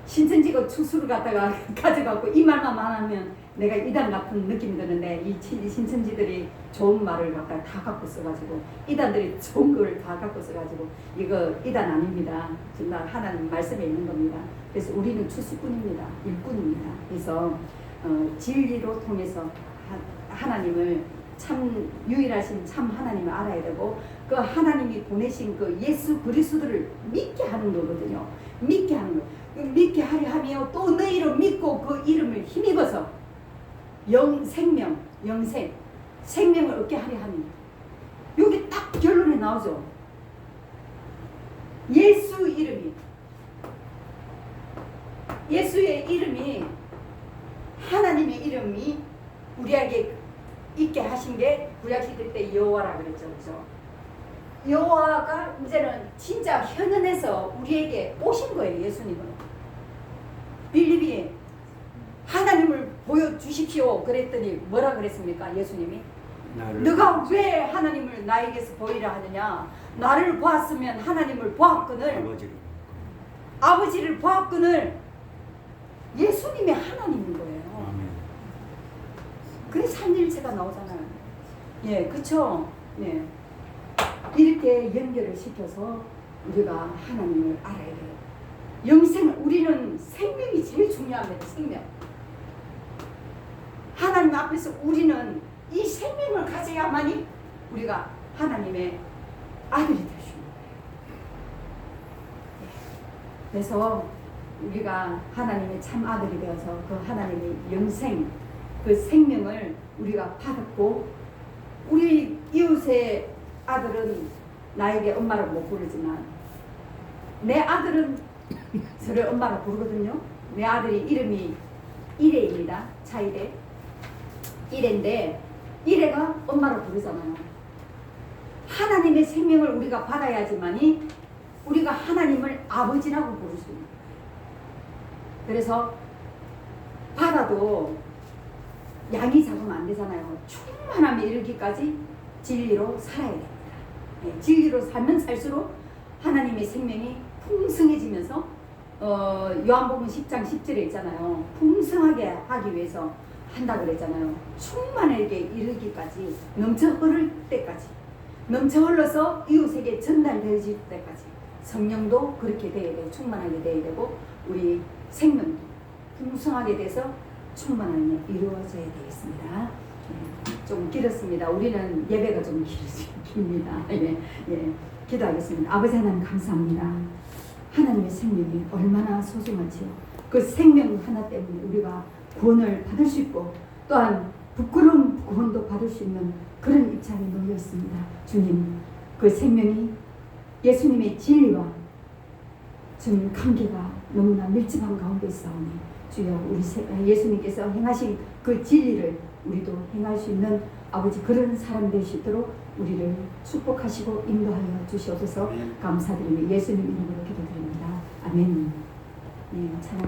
신천지가 추수를 갖다가 가져갖고 이 말만 하면 내가 이단 같은 느낌이 드는데, 이 신천지들이 좋은 말을 갖다가 다 갖고 써가지고 이단들이 좋은 걸 다 갖고 써가지고 이거 이단 아닙니다. 정말 하나님 말씀에 있는 겁니다. 그래서 우리는 추수꾼입니다. 일꾼입니다. 그래서 진리로 통해서 하나님을 참 유일하신 참 하나님을 알아야 되고, 그 하나님이 보내신 그 예수 그리스도를 믿게 하는 거거든요. 믿게 하는 거. 믿게 하려 하며 또 너희를 믿고 그 이름을 힘입어서 생명을 얻게 하려 합니다. 여기 딱 결론이 나오죠. 예수의 이름이 하나님의 이름이 우리에게 있게 하신 게 구약시대 때 여호와라 그랬죠. 그렇죠? 여호와가 이제는 진짜 현현해서 우리에게 오신 거예요. 예수님은. 빌립이 하나님을 보여주십시오 그랬더니 뭐라 그랬습니까? 예수님이 너가 왜 하나님을 나에게서 보이라 하느냐. 나를 보았으면 하나님을 보았거늘, 아버지를 보았거늘. 예수님이 하나님인 거예요. 그래서 삼일체가 나오잖아요. 예, 그쵸? 네. 이렇게 연결을 시켜서 우리가 하나님을 알아야 돼요. 영생을, 우리는 생명이 제일 중요합니다. 생명. 하나님 앞에서 우리는 이 생명을 가져야만이 우리가 하나님의 아들이 될 수 있는 거예요. 그래서 우리가 하나님의 참 아들이 되어서 그 하나님의 영생, 그 생명을 우리가 받았고, 우리 이웃의 아들은 나에게 엄마를 못 부르지만 내 아들은 저를 엄마라 부르거든요. 내 아들이 이름이 이레입니다. 차이레. 이레인데 이레가 엄마를 부르잖아요. 하나님의 생명을 우리가 받아야지만이 우리가 하나님을 아버지라고 부를 수 있는 거예요. 그래서 바다도 양이 작으면 안 되잖아요. 충만함에 이르기까지 진리로 살아야 됩니다. 예, 진리로 살면 살수록 하나님의 생명이 풍성해지면서 요한복음 10장 10절에 있잖아요. 풍성하게 하기 위해서 한다 그랬잖아요. 충만하게 이르기까지 넘쳐 흐를 때까지 넘쳐 흘러서 이웃에게 전달되어질 때까지 성령도 그렇게 돼야 돼요. 충만하게 돼야 되고 우리 생명도 풍성하게 돼서 충만하게 이루어져야 되겠습니다. 예, 좀 길었습니다. 우리는 예배가 좀 깁니다. 예, 예, 기도하겠습니다. 아버지 하나님 감사합니다. 하나님의 생명이 얼마나 소중하지요. 그 생명 하나 때문에 우리가 구원을 받을 수 있고 또한 부끄러운 구원도 받을 수 있는 그런 입장에 놓여 있습니다. 주님, 그 생명이 예수님의 진리와 좀 관계가 너무나 밀집한 가운데 있사오니 주여 우리 예수님께서 행하신 그 진리를 우리도 행할 수 있는 아버지 그런 사람 될 수 있도록 우리를 축복하시고 인도하여 주시옵소서. 감사드리며 예수님 이름으로 기도드립니다. 아멘. 네, 찬양.